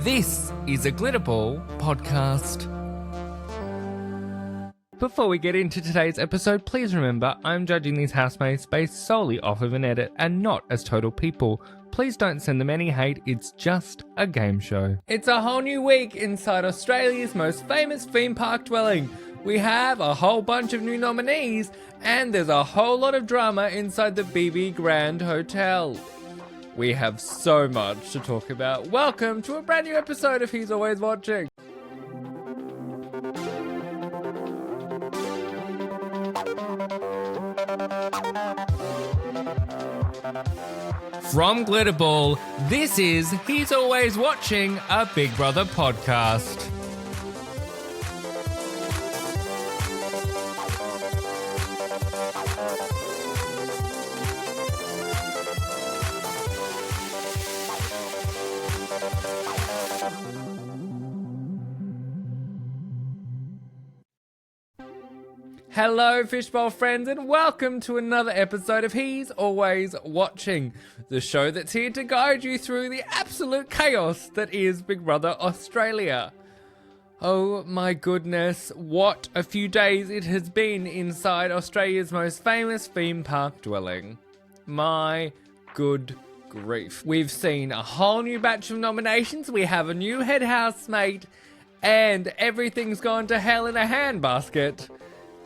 This is a Glitterball podcast. Before we get into today's episode, please remember I'm judging these housemates based solely off of an edit and not as total people. Please don't send them any hate, it's just a game show. It's a whole new week inside Australia's most famous theme park dwelling. We have a whole bunch of new nominees and there's a whole lot of drama inside the BB Grand Hotel. We have so much to talk about. Welcome to a brand new episode of He's Always Watching. From Glitterball, this is He's Always Watching, a Big Brother podcast. Hello Fishbowl friends and welcome to another episode of He's Always Watching, the show that's here to guide you through the absolute chaos that is Big Brother Australia. Oh my goodness, what a few days it has been inside Australia's most famous theme park dwelling. My good grief. We've seen a whole new batch of nominations, we have a new head housemate, and everything's gone to hell in a handbasket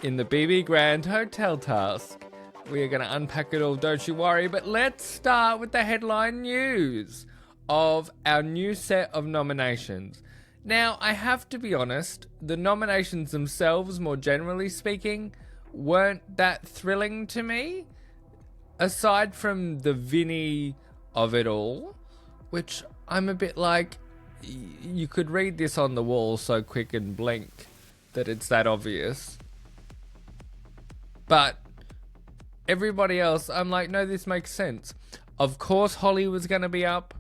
in the BB Grand Hotel task. We are going to unpack it all, don't you worry, but let's start with the headline news of our new set of nominations. Now, I have to be honest, the nominations themselves, more generally speaking, weren't that thrilling to me, aside from the Vinny of it all, which I'm a bit like, you could read this on the wall so quick and blink that it's that obvious. But everybody else, I'm like, no, this makes sense. Of course, Holly was going to be up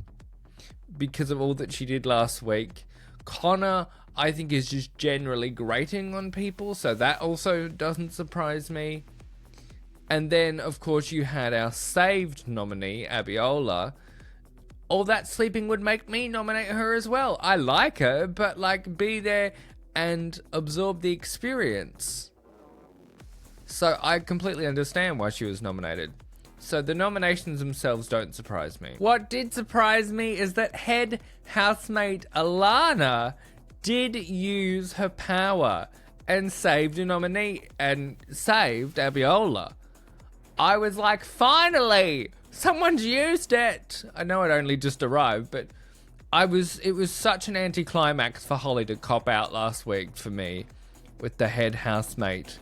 because of all that she did last week. Connor, I think, is just generally grating on people, so that also doesn't surprise me. And then, of course, you had our saved nominee, Abiola. All that sleeping would make me nominate her as well. I like her, but, like, be there and absorb the experience. So I completely understand why she was nominated. So the nominations themselves don't surprise me. What did surprise me is that head housemate Alana did use her power and saved a nominee and saved Abiola. I was like, finally, someone's used it. I know it only just arrived, but it was such an anticlimax for Holly to cop out last week for me with the head housemate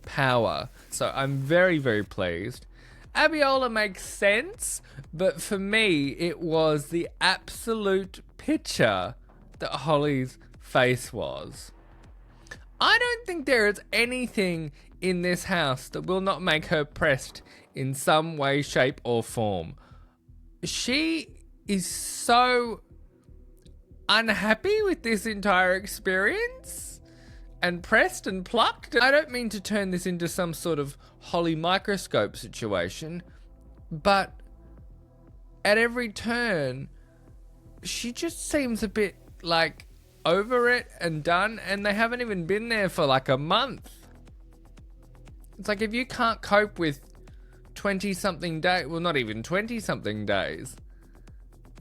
power. So I'm very, very pleased. Abiola makes sense, but for me, it was the absolute picture that Holly's face was. I don't think there is anything in this house that will not make her pressed in some way, shape, or form. She is so unhappy with this entire experience and pressed and plucked. I don't mean to turn this into some sort of Holly microscope situation, but at every turn, she just seems a bit like over it and done, and they haven't even been there for like a month. It's like, if you can't cope with 20-something days, well, not even 20-something days,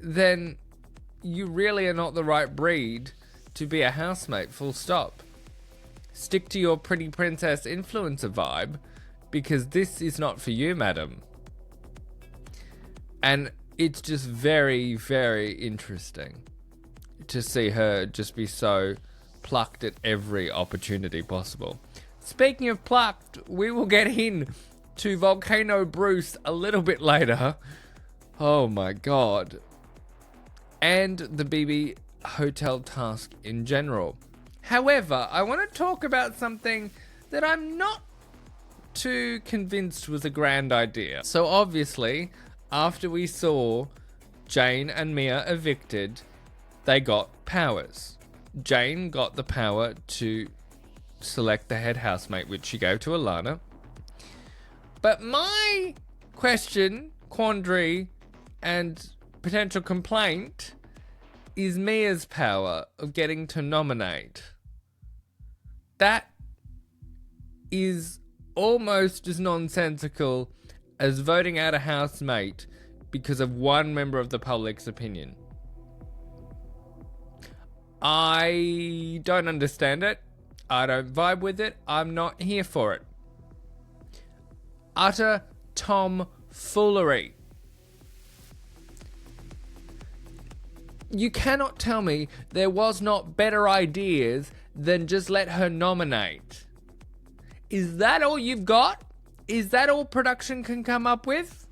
then you really are not the right breed to be a housemate, full stop. Stick to your pretty princess influencer vibe, because this is not for you, madam. And it's just very, very interesting to see her just be so plucked at every opportunity possible. Speaking of plucked, we will get in to Volcano Bruce a little bit later. Oh my god. And the BB Hotel task in general. However, I want to talk about something that I'm not too convinced was a grand idea. So obviously, after we saw Jane and Mia evicted, they got powers. Jane got the power to select the head housemate, which she gave to Alana. But my question, quandary, and potential complaint is Mia's power of getting to nominate. That is almost as nonsensical as voting out a housemate because of one member of the public's opinion. I don't understand it. I don't vibe with it. I'm not here for it. Utter tomfoolery. You cannot tell me there was not better ideas than just let her nominate. Is that all you've got? Is that all production can come up with?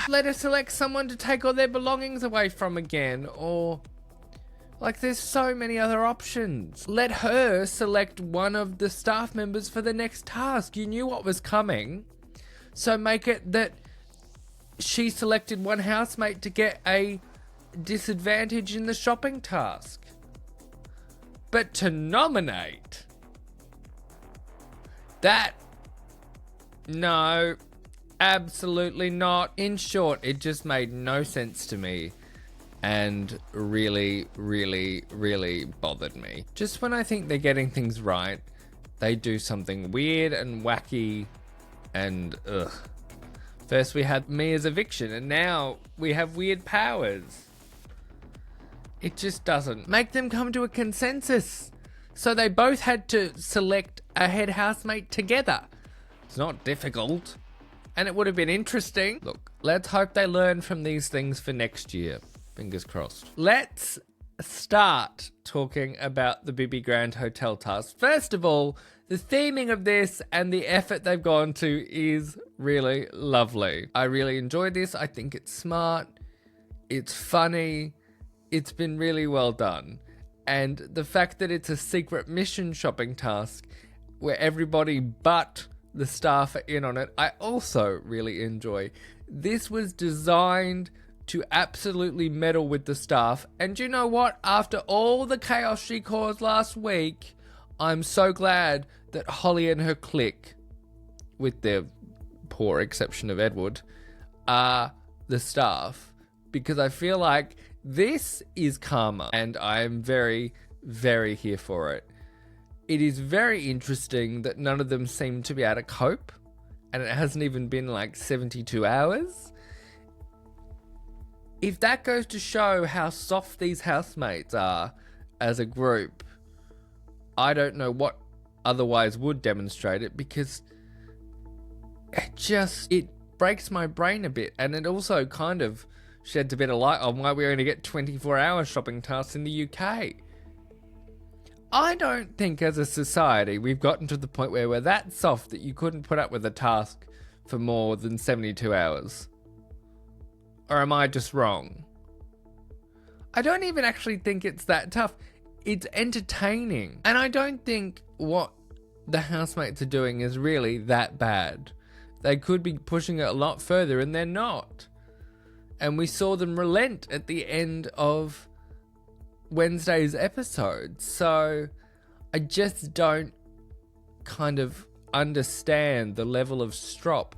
Let her select someone to take all their belongings away from again, or... like, there's so many other options. Let her select one of the staff members for the next task. You knew what was coming. So make it that she selected one housemate to get a disadvantage in the shopping task. But to nominate... that... no... absolutely not. In short, it just made no sense to me and really, really, really bothered me. Just when I think they're getting things right, they do something weird and wacky and ugh. First we had Mia's eviction and now we have weird powers. It just doesn't make them come to a consensus. So they both had to select a head housemate together. It's not difficult. And it would have been interesting. Look, let's hope they learn from these things for next year. Fingers crossed. Let's start talking about the Bibi Grand Hotel task. First of all, the theming of this and the effort they've gone to is really lovely. I really enjoyed this. I think it's smart. It's funny. It's been really well done. And the fact that it's a secret mission shopping task where everybody but the staff are in on it, I also really enjoy. This was designed to absolutely meddle with the staff. And you know what? After all the chaos she caused last week, I'm so glad that Holly and her clique, with the poor exception of Edward, are the staff. Because I feel like this is karma. And I'm very, very here for it. It is very interesting that none of them seem to be able to cope, and it hasn't even been like 72 hours. If that goes to show how soft these housemates are as a group, I don't know what otherwise would demonstrate it, because it breaks my brain a bit, and it also kind of sheds a bit of light on why we only get 24-hour shopping tasks in the UK. I don't think as a society we've gotten to the point where we're that soft that you couldn't put up with a task for more than 72 hours. Or am I just wrong? I don't even actually think it's that tough. It's entertaining. And I don't think what the housemates are doing is really that bad. They could be pushing it a lot further and they're not. And we saw them relent at the end of Wednesday's episode. So I just don't kind of understand the level of strop.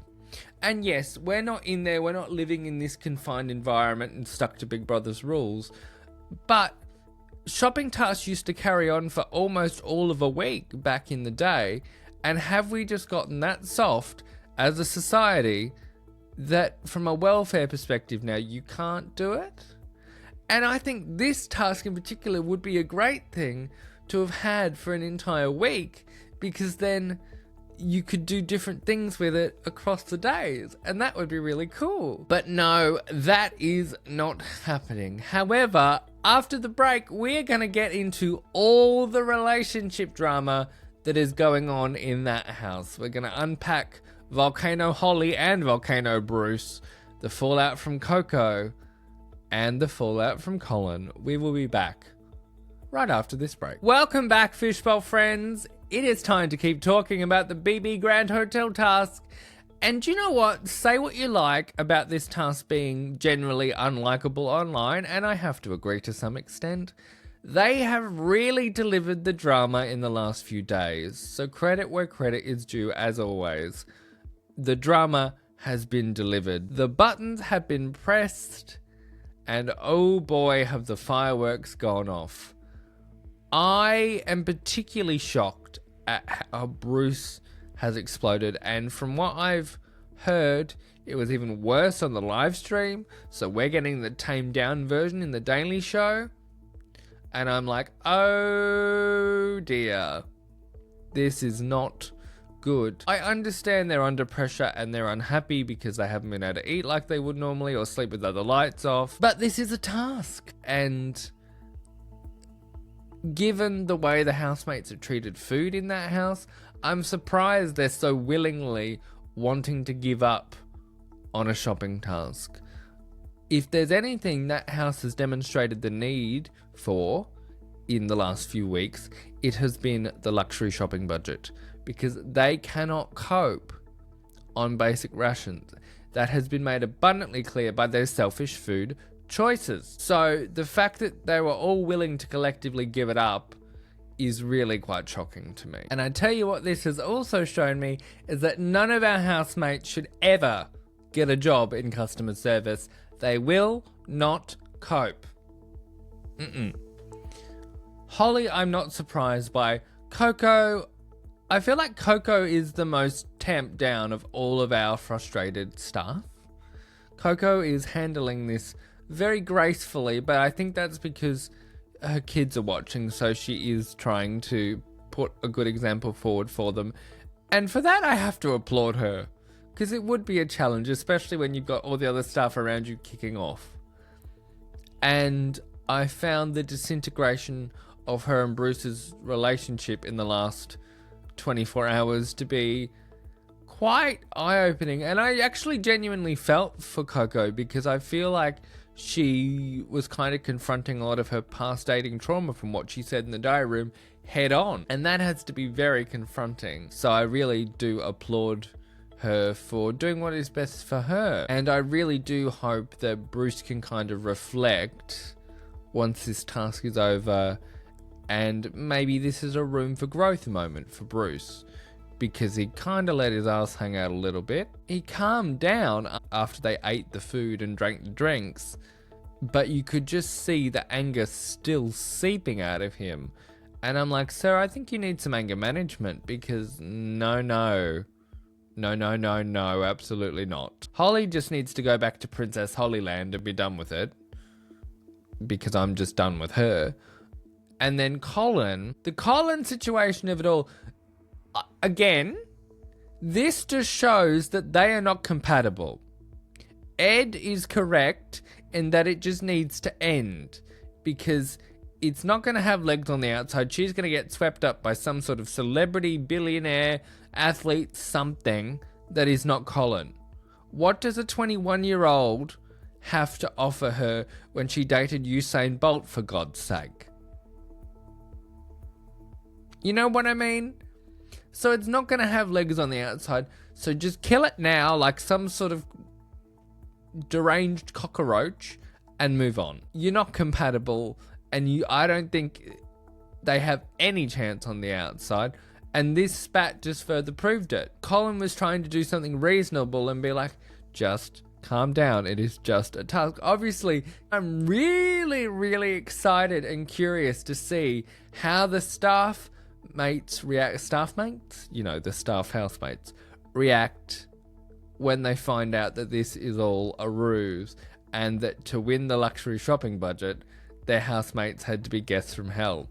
And yes, we're not in there, we're not living in this confined environment and stuck to Big Brother's rules, but shopping tasks used to carry on for almost all of a week back in the day. And have we just gotten that soft as a society that from a welfare perspective now you can't do it? And I think this task in particular would be a great thing to have had for an entire week, because then you could do different things with it across the days, and that would be really cool. But no, that is not happening. However, after the break, we're going to get into all the relationship drama that is going on in that house. We're going to unpack Volcano Holly and Volcano Bruce, the fallout from Coco, and the fallout from Colin. We will be back right after this break. Welcome back, Fishbowl friends. It is time to keep talking about the BB Grand Hotel task. And you know what? Say what you like about this task being generally unlikable online, and I have to agree to some extent. They have really delivered the drama in the last few days, so credit where credit is due as always. The drama has been delivered. The buttons have been pressed, And oh boy, have the fireworks gone off. I am particularly shocked at how Bruce has exploded. And from what I've heard, it was even worse on the live stream. So we're getting the tamed down version in the Daily Show. And I'm like, oh dear. This is not good. I understand they're under pressure and they're unhappy because they haven't been able to eat like they would normally or sleep without the lights off. But this is a task. And given the way the housemates have treated food in that house, I'm surprised they're so willingly wanting to give up on a shopping task. If there's anything that house has demonstrated the need for in the last few weeks, it has been the luxury shopping budget, because they cannot cope on basic rations. That has been made abundantly clear by their selfish food choices. So the fact that they were all willing to collectively give it up is really quite shocking to me. And I tell you what this has also shown me is that none of our housemates should ever get a job in customer service. They will not cope. Holly, I'm not surprised by. Coco, I feel like Coco is the most tamped down of all of our frustrated staff. Coco is handling this very gracefully, but I think that's because her kids are watching, so she is trying to put a good example forward for them. And for that, I have to applaud her, because it would be a challenge, especially when you've got all the other staff around you kicking off. And I found the disintegration of her and Bruce's relationship in the last 24 hours to be quite eye-opening. And I actually genuinely felt for Coco, because I feel like she was kind of confronting a lot of her past dating trauma from what she said in the diary room head on. And that has to be very confronting. So I really do applaud her for doing what is best for her. And I really do hope that Bruce can kind of reflect once this task is over, and maybe this is a room for growth moment for Bruce, because he kind of let his ass hang out a little bit. He calmed down after they ate the food and drank the drinks, but you could just see the anger still seeping out of him. And I'm like, sir, I think you need some anger management, because no, absolutely not. Holly just needs to go back to Princess Hollyland and be done with it, because I'm just done with her. And then Colin, the Colin situation of it all, again, this just shows that they are not compatible. Ed is correct in that it just needs to end, because it's not going to have legs on the outside. She's going to get swept up by some sort of celebrity, billionaire, athlete, something that is not Colin. What does a 21-year-old have to offer her when she dated Usain Bolt, for God's sake? You know what I mean? So it's not going to have legs on the outside. So just kill it now like some sort of deranged cockroach and move on. You're not compatible, and I don't think they have any chance on the outside. And this spat just further proved it. Colin was trying to do something reasonable and be like, just calm down. It is just a task. Obviously, I'm really, really excited and curious to see how the staff housemates react when they find out that this is all a ruse, and that to win the luxury shopping budget, their housemates had to be guests from hell.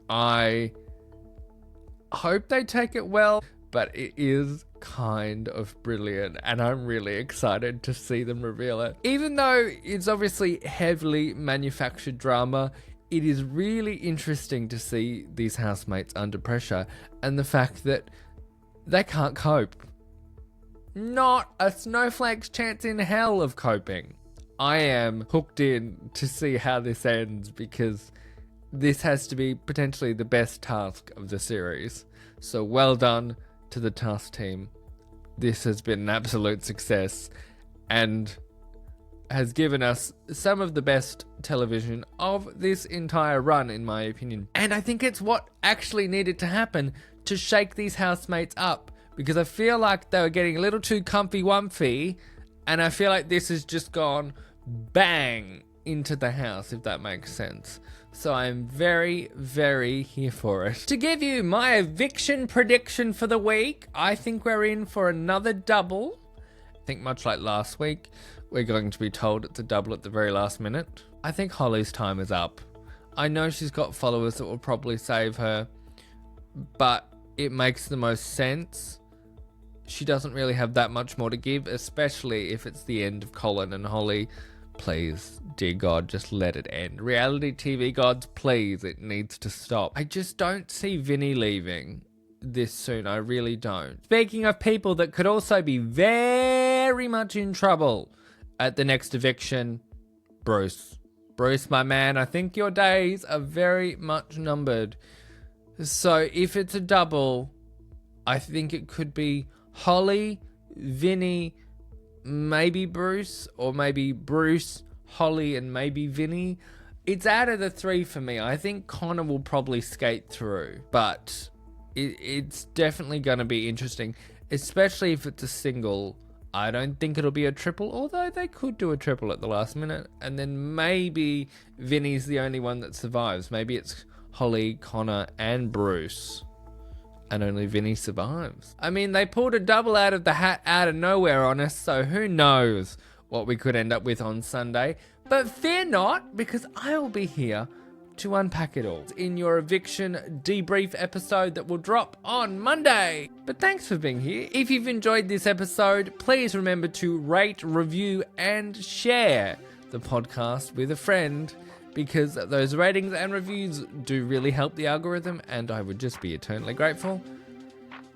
I hope they take it well, but it is kind of brilliant, and I'm really excited to see them reveal it. Even though it's obviously heavily manufactured drama, it is really interesting to see these housemates under pressure, and the fact that they can't cope. Not a snowflake's chance in hell of coping. I am hooked in to see how this ends, because this has to be potentially the best task of the series. So well done to the task team. This has been an absolute success, and has given us some of the best television of this entire run, in my opinion. And I think it's what actually needed to happen to shake these housemates up, because I feel like they were getting a little too comfy-wumpy, and I feel like this has just gone bang into the house, if that makes sense. So I'm very, very here for it. To give you my eviction prediction for the week, I think we're in for another double. I think much like last week, we're going to be told it's a double at the very last minute. I think Holly's time is up. I know she's got followers that will probably save her, but it makes the most sense. She doesn't really have that much more to give, especially if it's the end of Colin and Holly. Please, dear God, just let it end. Reality TV gods, please, it needs to stop. I just don't see Vinny leaving this soon. I really don't. Speaking of people that could also be very much in trouble at the next eviction, Bruce. Bruce, my man, I think your days are very much numbered. So if it's a double, I think it could be Holly, Vinny, maybe Bruce, or maybe Bruce, Holly, and maybe Vinny. It's out of the three for me. I think Connor will probably skate through, but it's definitely going to be interesting, especially if it's a single. I don't think it'll be a triple, although they could do a triple at the last minute, and then maybe Vinny's the only one that survives. Maybe it's Holly, Connor, and Bruce, and only Vinny survives. I mean, they pulled a double out of the hat out of nowhere on us, so who knows what we could end up with on Sunday. But fear not, because I will be here to unpack it all in your eviction debrief episode that will drop on Monday. But thanks for being here. If you've enjoyed this episode, please remember to rate, review, and share the podcast with a friend, because those ratings and reviews do really help the algorithm, and I would just be eternally grateful.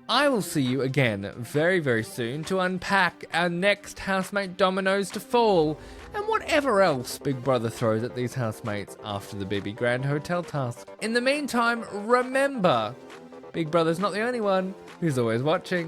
I will see you again very, very soon to unpack our next housemate dominoes to fall, and whatever else Big Brother throws at these housemates after the BB Grand Hotel task. In the meantime, remember, Big Brother's not the only one who's always watching.